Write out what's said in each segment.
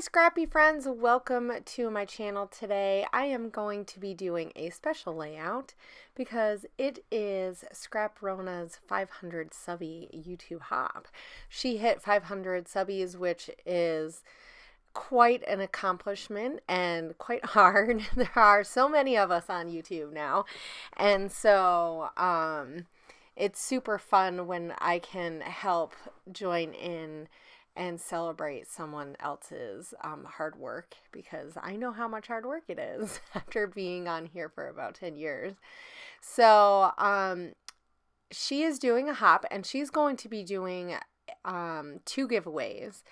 Scrappy friends, welcome to my channel today. I am going to be doing a special layout because it is ScrapRona's 500 subby YouTube hop. She hit 500 subbies, which is quite an accomplishment and quite hard. There are so many of us on YouTube now, and so it's super fun when I can help join in and celebrate someone else's hard work, because I know how much hard work it is after being on here for about 10 years. So she is doing a hop, and she's going to be doing 2 giveaways,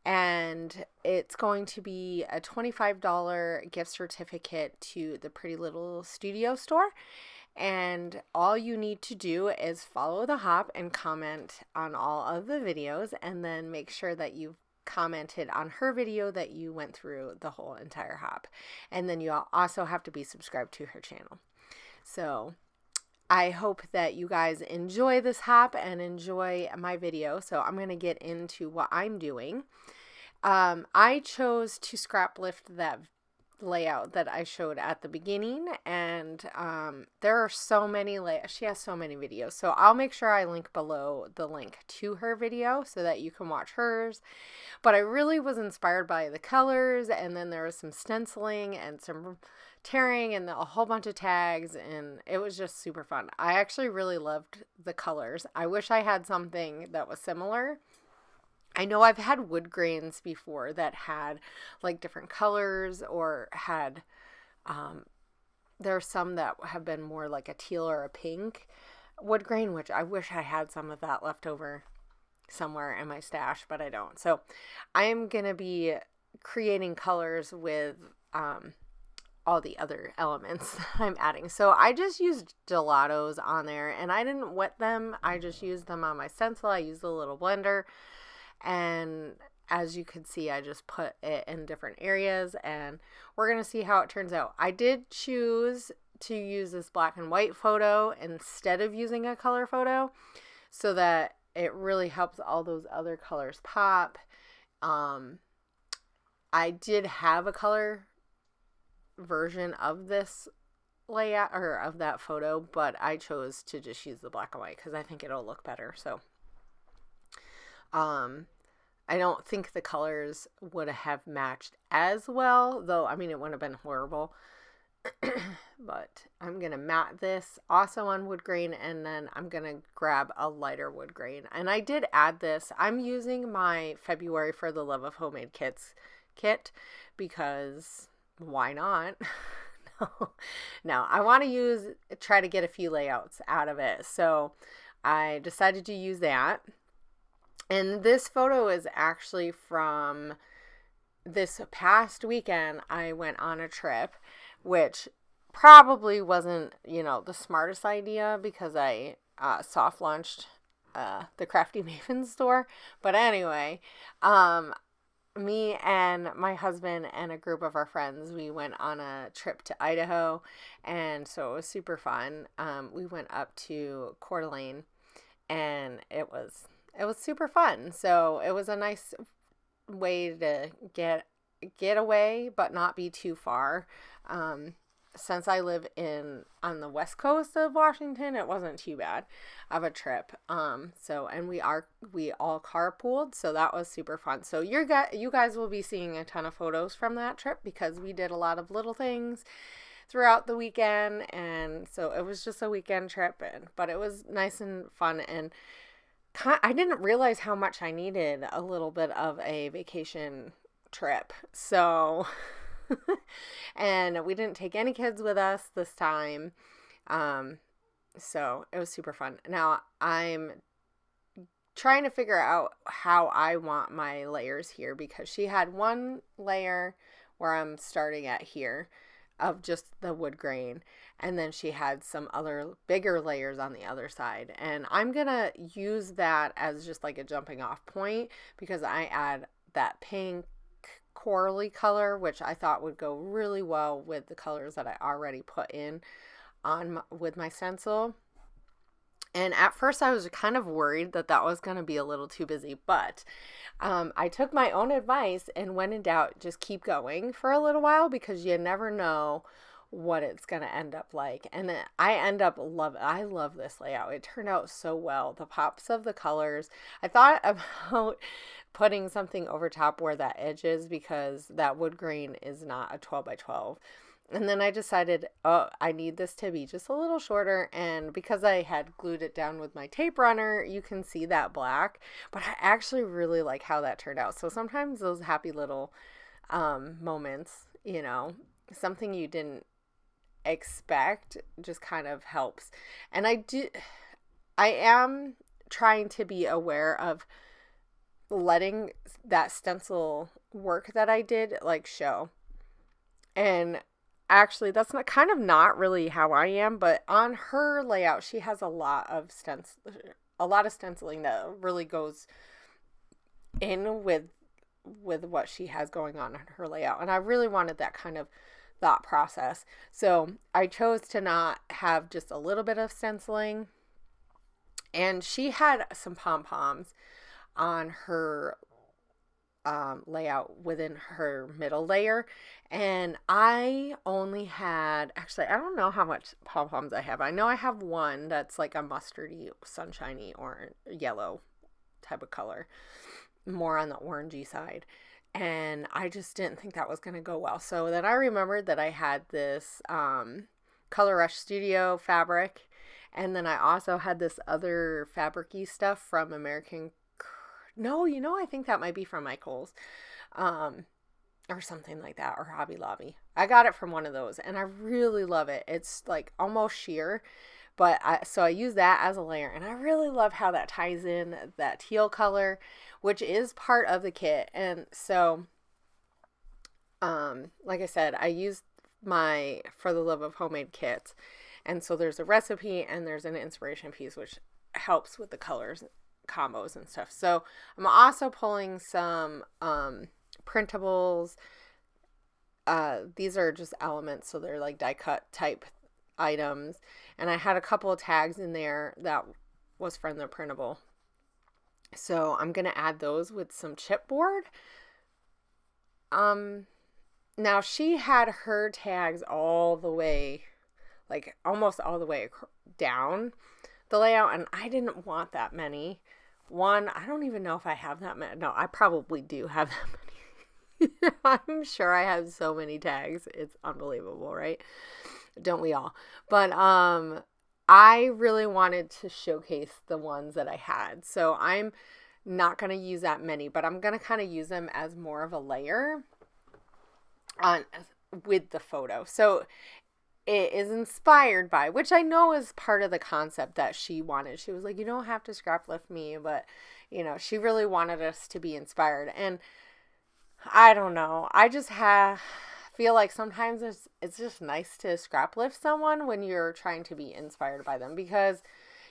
and it's going to be a $25 gift certificate to the Pretty Little Studio store. And all you need to do is follow the hop and comment on all of the videos, and then make sure that you've commented on her video that you went through the whole entire hop. And then you also have to be subscribed to her channel. So I hope that you guys enjoy this hop and enjoy my video. So I'm going to get into what I'm doing. I chose to scrap lift that layout that I showed at the beginning, and there are so many she has so many videos, so I'll make sure I link below the link to her video so that you can watch hers. But I really was inspired by the colors, and then there was some stenciling and some tearing and a whole bunch of tags, and it was just super fun. I actually really loved the colors. I wish I had something that was similar. I know I've had wood grains before that had like different colors, or had, there are some that have been more like a teal or a pink wood grain, which I wish I had some of that left over somewhere in my stash, but I don't. So I am going to be creating colors with, all the other elements that I'm adding. So I just used gelatos on there, and I didn't wet them. I just used them on my stencil. I used a little blender. And as you can see, I just put it in different areas, and we're going to see how it turns out. I did choose to use this black and white photo instead of using a color photo, so that it really helps all those other colors pop. I did have a color version of this layout, or of that photo, but I chose to just use the black and white because I think it'll look better. So I don't think the colors would have matched as well, though. I mean, it wouldn't have been horrible. But I'm going to matte this also on wood grain, and then I'm going to grab a lighter wood grain. And I did add this. I'm using my February for the Love of Homemade kit, because why not? No, I want to try to get a few layouts out of it. So I decided to use that. And this photo is actually from this past weekend. I went on a trip, which probably wasn't, the smartest idea, because I soft launched the Crafty Maven store. But anyway, me and my husband and a group of our friends, we went on a trip to Idaho, and so it was super fun. We went up to Coeur d'Alene, and it was super fun. So it was a nice way to get away, but not be too far. Since I live on the west coast of Washington, it wasn't too bad of a trip. And we all carpooled, so that was super fun. So you guys will be seeing a ton of photos from that trip, because we did a lot of little things throughout the weekend, and so it was just a weekend trip, but it was nice and fun. And I didn't realize how much I needed a little bit of a vacation trip. So, and we didn't take any kids with us this time. So it was super fun. Now I'm trying to figure out how I want my layers here, because she had one layer where I'm starting at here of just the wood grain, and then she had some other bigger layers on the other side, and I'm gonna use that as just like a jumping off point, because I add that pink corally color, which I thought would go really well with the colors that I already put in with my stencil. And at first I was kind of worried that that was going to be a little too busy, but I took my own advice and when in doubt, just keep going for a little while because you never know what it's going to end up like. And I love this layout. It turned out so well. The pops of the colors. I thought about putting something over top where that edge is because that wood grain is not a 12 by 12. And then I decided, oh, I need this to be just a little shorter. And because I had glued it down with my tape runner, you can see that black. But I actually really like how that turned out. So sometimes those happy little moments, you know, something you didn't expect just kind of helps. And I am trying to be aware of letting that stencil work that I did like show. And actually, that's not really how I am, but on her layout, she has a lot of stenciling that really goes in with what she has going on in her layout. And I really wanted that kind of thought process. So I chose to not have just a little bit of stenciling. And she had some pom-poms on her layout within her middle layer, and I only had, actually I don't know how much pom-poms I have. I know I have one that's like a mustardy, sunshiny or yellow type of color, more on the orangey side, and I just didn't think that was going to go well. So then I remembered that I had this Color Rush Studio fabric, and then I also had this other fabric-y stuff from I think that might be from Michael's, or something like that, or Hobby Lobby. I got it from one of those, and I really love it. It's like almost sheer, but so I use that as a layer, and I really love how that ties in that teal color, which is part of the kit. And so, like I said, I used my For the Love of Homemade kits, and so there's a recipe and there's an inspiration piece, which helps with the colors combos and stuff. So I'm also pulling some printables. These are just elements, so they're like die cut type items, and I had a couple of tags in there that was from the printable, so I'm gonna add those with some chipboard. Now she had her tags all the way, like almost all the way down the layout, and I didn't want that many. I don't even know if I have that many. No, I probably do have that many. I'm sure I have so many tags. It's unbelievable, right? Don't we all? But I really wanted to showcase the ones that I had. So I'm not going to use that many, but I'm going to kind of use them as more of a layer with the photo. So it is inspired by, which I know is part of the concept that she wanted. She was like, you don't have to scrap lift me, but you know, she really wanted us to be inspired. And I don't know, I just feel like sometimes it's just nice to scrap lift someone when you're trying to be inspired by them, because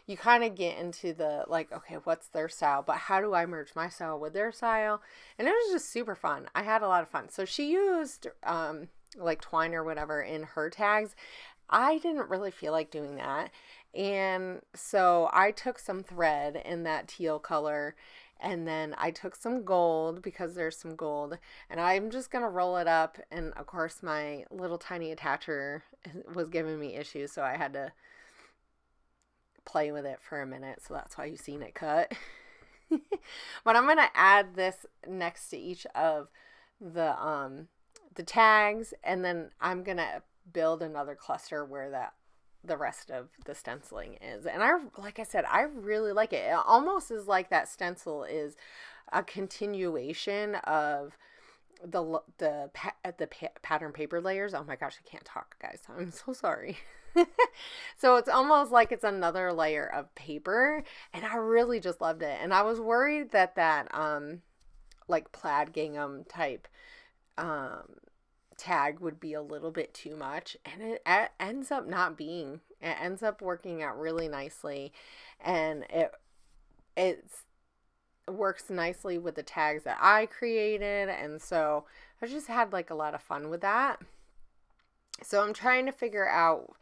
you kind of get into the like, okay, what's their style, but how do I merge my style with their style? And it was just super fun. I had a lot of fun. So she used like twine or whatever in her tags. I didn't really feel like doing that, and so I took some thread in that teal color, and then I took some gold because there's some gold, and I'm just gonna roll it up. And of course my little tiny attacher was giving me issues, so I had to play with it for a minute, so that's why you've seen it cut. But I'm gonna add this next to each of the tags, and then I'm gonna build another cluster where the rest of the stenciling is. And like I said, I really like it. It almost is like that stencil is a continuation of the pattern paper layers. Oh my gosh, I can't talk, guys. I'm so sorry. So it's almost like it's another layer of paper, and I really just loved it. And I was worried that like plaid gingham type tag would be a little bit too much, and it ends up not being. It ends up working out really nicely, and it works nicely with the tags that I created, and so I just had like a lot of fun with that. So I'm trying to figure out,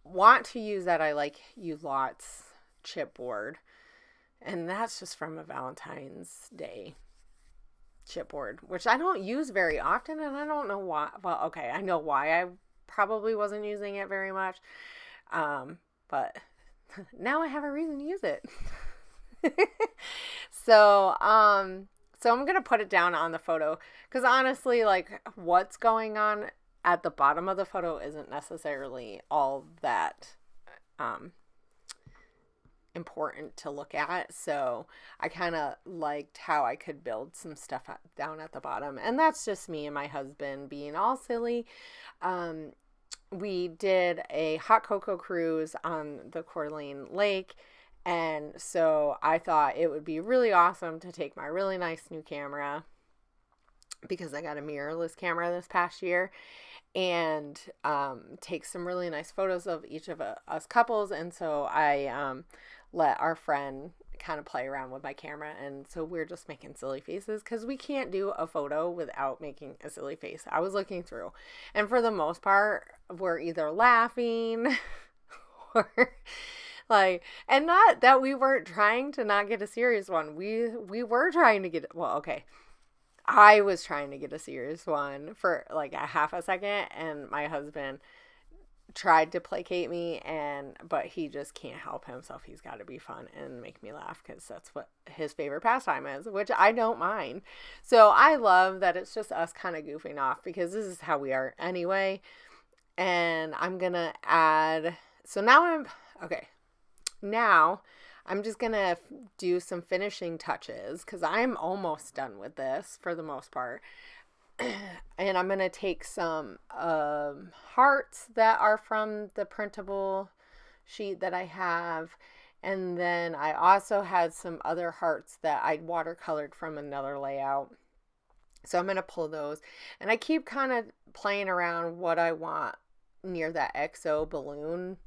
want to use that I Like You Lots chipboard. And that's just from a Valentine's Day chipboard, which I don't use very often, and I don't know why. Well, okay, I know why I probably wasn't using it very much, but now I have a reason to use it. So, so I'm gonna put it down on the photo because honestly, like what's going on at the bottom of the photo isn't necessarily all that important to look at. So I kind of liked how I could build some stuff down at the bottom, and that's just me and my husband being all silly. We did a hot cocoa cruise on the Coeur d'Alene Lake, and so I thought it would be really awesome to take my really nice new camera, because I got a mirrorless camera this past year, and take some really nice photos of each of us couples. And so I let our friend kind of play around with my camera, and so we're just making silly faces because we can't do a photo without making a silly face. I was looking through, and for the most part we're either laughing or like, and not that we weren't trying to not get a serious one. We were trying to get, well, okay, I was trying to get a serious one for like a half a second, and my husband tried to placate me, but he just can't help himself. He's got to be fun and make me laugh because that's what his favorite pastime is, which I don't mind. So I love that it's just us kind of goofing off because this is how we are anyway. And I'm gonna add, so now I'm just going to do some finishing touches because I'm almost done with this for the most part. And I'm going to take some hearts that are from the printable sheet that I have. And then I also had some other hearts that I'd watercolored from another layout. So I'm going to pull those. And I keep kind of playing around what I want near that XO balloon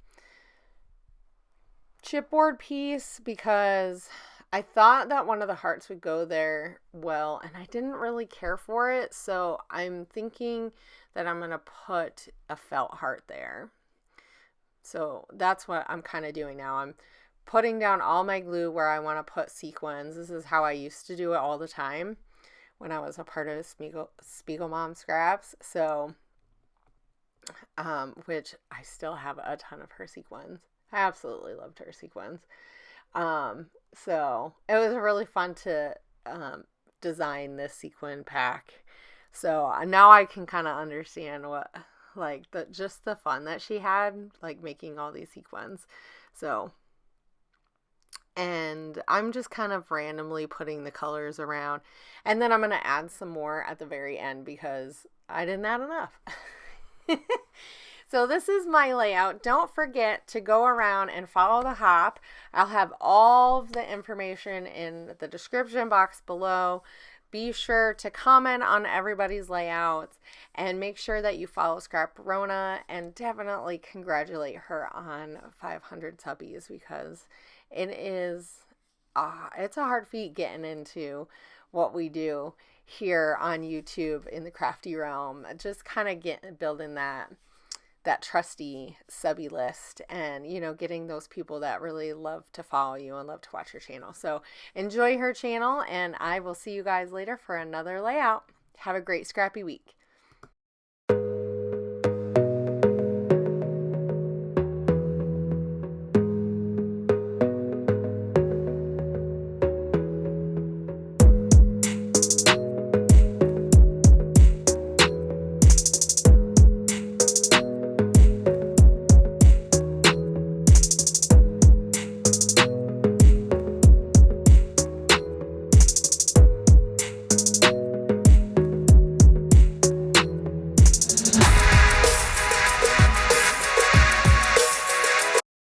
chipboard piece, because I thought that one of the hearts would go there well, and I didn't really care for it. So I'm thinking that I'm going to put a felt heart there. So that's what I'm kind of doing now. I'm putting down all my glue where I want to put sequins. This is how I used to do it all the time when I was a part of Spiegel Mom Scraps. So, which I still have a ton of her sequins. I absolutely loved her sequins. So it was really fun to design this sequin pack. So now I can kind of understand what, like, just the fun that she had, like, making all these sequins. So, and I'm just kind of randomly putting the colors around. And then I'm going to add some more at the very end because I didn't add enough. So this is my layout. Don't forget to go around and follow the hop. I'll have all of the information in the description box below. Be sure to comment on everybody's layouts and make sure that you follow ScrapRona, and definitely congratulate her on 500 subbies because it is, it's a hard feat getting into what we do here on YouTube in the crafty realm. Just kind of building that trusty subby list, and getting those people that really love to follow you and love to watch your channel. So enjoy her channel, and I will see you guys later for another layout. Have a great scrappy week.